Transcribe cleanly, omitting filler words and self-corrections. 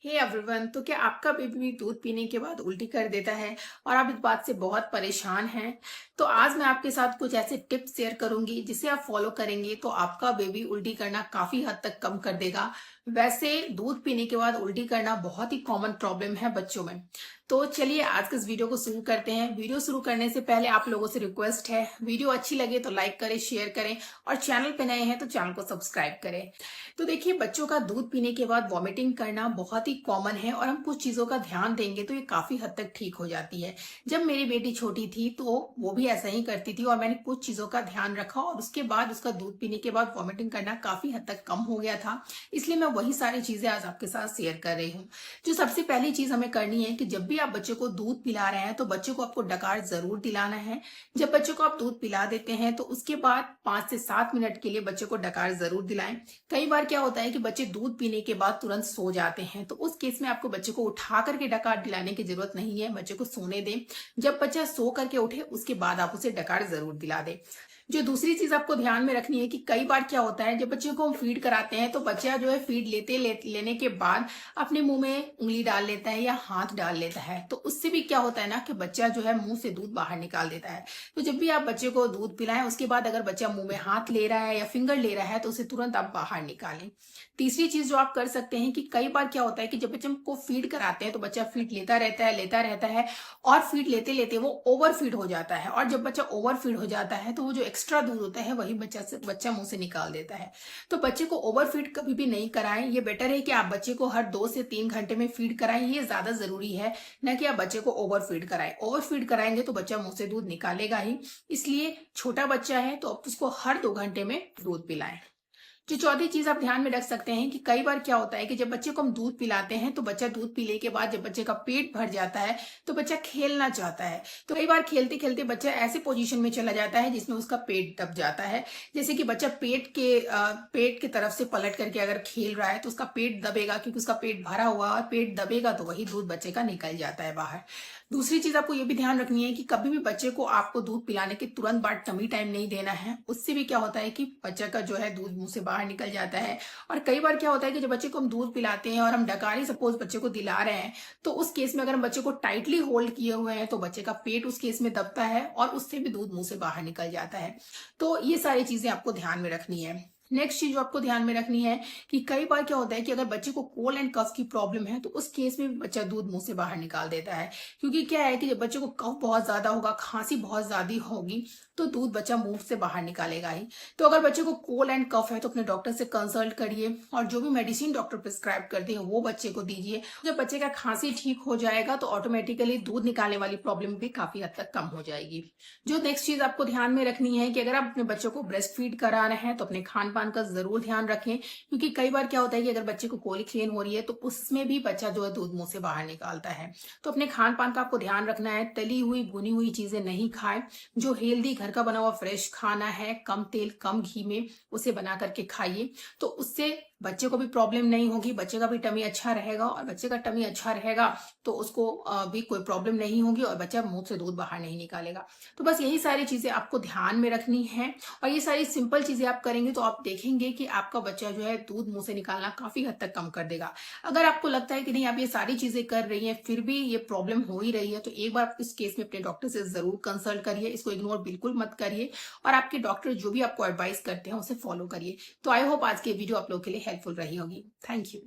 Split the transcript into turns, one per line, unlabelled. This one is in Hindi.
हे एवरीवन, तो क्या आपका बेबी भी दूध पीने के बाद उल्टी कर देता है और आप इस बात से बहुत परेशान हैं? तो आज मैं आपके साथ कुछ ऐसे टिप्स शेयर करूंगी जिसे आप फॉलो करेंगे तो आपका बेबी उल्टी करना काफी हद तक कम कर देगा। वैसे दूध पीने के बाद उल्टी करना बहुत ही कॉमन प्रॉब्लम है बच्चों में। तो चलिए आज के इस वीडियो को शुरू करते हैं। वीडियो शुरू करने से पहले आप लोगों से रिक्वेस्ट है, वीडियो अच्छी लगे तो लाइक करें, शेयर करें और चैनल पे नए हैं तो चैनल को सब्सक्राइब करें। तो देखिए, बच्चों का दूध पीने के बाद वॉमिटिंग करना बहुत ही कॉमन है और हम कुछ चीजों का ध्यान देंगे तो ये काफी हद तक ठीक हो जाती है। जब मेरी बेटी छोटी थी तो वो भी ऐसा ही करती थी और मैंने कुछ चीजों का ध्यान रखा और उसके बाद उसका दूध पीने के बाद वॉमिटिंग करना काफी हद तक कम हो गया था। इसलिए मैं वही सारी चीजें आज आपके साथ शेयर कर रही हूँ। जो सबसे पहली चीज हमें करनी है कि जब भी आप बच्चे को दूध पिला रहे हैं तो बच्चे को आपको डकार जरूर दिलाना है। जब बच्चे को आप दूध पिला देते हैं तो उसके बाद 5 से 7 मिनट के लिए बच्चे को डकार जरूर दिलाएं। कई बार क्या होता है कि बच्चे दूध पीने के बाद तुरंत सो जाते हैं, तो उस केस में आपको बच्चे को उठा करके डकार दिलाने की जरूरत नहीं है। बच्चे को सोने दें। जब बच्चा सो करके उठे उसके बाद आप उसे डकार जरूर दिला दें। जो दूसरी चीज आपको ध्यान में रखनी है कि कई बार क्या होता है, जब बच्चे को हम फीड कराते हैं तो बच्चा जो है फीड लेने के बाद अपने मुंह में उंगली डाल लेता है या हाथ डाल लेता है। तो उससे भी क्या होता है ना कि बच्चा जो है मुंह से दूध बाहर निकाल देता है। तो जब भी आप बच्चे को दूध पिलाएं उसके बाद अगर बच्चा मुंह में हाथ ले रहा है या फिंगर ले रहा है तो उसे तुरंत आप बाहर निकालें। तीसरी चीज जो आप कर सकते हैं कि कई बार क्या होता है कि जब बच्चे को फीड कराते हैं तो बच्चा फीड लेता रहता है और फीड लेते लेते वो ओवर फीड हो जाता है और जब बच्चा ओवर फीड हो जाता है तो वो जो एक्स्ट्रा दूध होता है वही बच्चा मुंह से निकाल देता है। तो बच्चे को ओवर फीड कभी भी नहीं कराएं। ये बेटर है कि आप बच्चे को हर 2 से 3 घंटे में फीड कराएं, ये ज्यादा जरूरी है, न कि आप बच्चे को ओवर फीड कराएं। ओवर फीड कराएंगे तो बच्चा मुंह से दूध निकालेगा ही। इसलिए छोटा बच्चा है तो आप उसको हर 2 घंटे में दूध पिलाएं। जो चौथी चीज आप ध्यान में रख सकते हैं कि कई बार क्या होता है कि जब बच्चे को हम दूध पिलाते हैं तो बच्चा दूध पीने के बाद जब बच्चे का पेट भर जाता है तो बच्चा खेलना चाहता है। तो कई बार खेलते खेलते बच्चा ऐसे पोजीशन में चला जाता है जिसमें उसका पेट दब जाता है। जैसे कि बच्चा पेट के तरफ से पलट करके अगर खेल रहा है तो उसका पेट दबेगा, क्योंकि उसका पेट भरा हुआ और पेट दबेगा तो वही दूध बच्चे का निकल जाता है बाहर। दूसरी चीज आपको ये भी ध्यान रखनी है कि कभी भी बच्चे को आपको दूध पिलाने के तुरंत बाद टमी टाइम नहीं देना है। उससे भी क्या होता है कि बच्चे का जो है दूध मुंह से बाहर निकल जाता है। और कई बार क्या होता है कि जब बच्चे को हम दूध पिलाते हैं और हम डकारी सपोज बच्चे को दिला रहे हैं तो उस केस में अगर हम बच्चे को टाइटली होल्ड किए हुए हैं तो बच्चे का पेट उस केस में दबता है और उससे भी दूध मुंह से बाहर निकल जाता है। तो ये सारी चीजें आपको ध्यान में रखनी है। नेक्स्ट चीज जो आपको ध्यान में रखनी है कि कई बार क्या होता है कि अगर बच्चे को कोल्ड एंड कफ की प्रॉब्लम है तो उस केस में भी बच्चा दूध मुंह से बाहर निकाल देता है। क्योंकि क्या है कि जब बच्चे को कफ बहुत ज्यादा होगा, खांसी बहुत ज्यादा होगी तो दूध बच्चा मुंह से बाहर निकालेगा ही। तो अगर बच्चे को कोल्ड एंड कफ है तो अपने डॉक्टर से कंसल्ट करिए और जो भी मेडिसिन डॉक्टर प्रिस्क्राइब करते हैं वो बच्चे को दीजिए। जब बच्चे का खांसी ठीक हो जाएगा तो ऑटोमेटिकली दूध निकालने वाली प्रॉब्लम भी काफी हद तक कम हो जाएगी। जो नेक्स्ट चीज आपको ध्यान में रखनी है कि अगर आप अपने बच्चों को ब्रेस्ट फीड करा रहे हैं तो अपने खान पान का जरूर ध्यान रखें। क्योंकि कई बार क्या होता है कि अगर बच्चे को कोलिक क्लीन हो रही है तो उसमें भी बच्चा जो है दूध मुंह से बाहर निकालता है। तो अपने खान पान का आपको ध्यान रखना है। तली हुई भुनी हुई चीजें नहीं खाएं। जो हेल्दी घर का बना हुआ फ्रेश खाना है, कम तेल कम घी में उसे बना करके खाइए। तो उससे बच्चे को भी प्रॉब्लम नहीं होगी, बच्चे का भी टमी अच्छा रहेगा और बच्चे का टमी अच्छा रहेगा तो उसको भी कोई प्रॉब्लम नहीं होगी और बच्चा मुंह से दूध बाहर नहीं निकालेगा। तो बस यही सारी चीजें आपको ध्यान में रखनी है और ये सारी सिंपल चीजें आप करेंगे तो आप देखेंगे कि आपका बच्चा जो है दूध मुंह से निकालना काफी हद तक कम कर देगा। अगर आपको लगता है कि नहीं आप ये सारी चीजें कर रही हैं फिर भी ये प्रॉब्लम हो ही रही है तो एक बार इस केस में अपने डॉक्टर से जरूर कंसल्ट करिए। इसको इग्नोर बिल्कुल मत करिए और आपके डॉक्टर जो भी आपको एडवाइस करते हैं उसे फॉलो करिए। तो आई होप आज की वीडियो आप लोगों के लिए हेल्पफुल रही होगी। Thank you.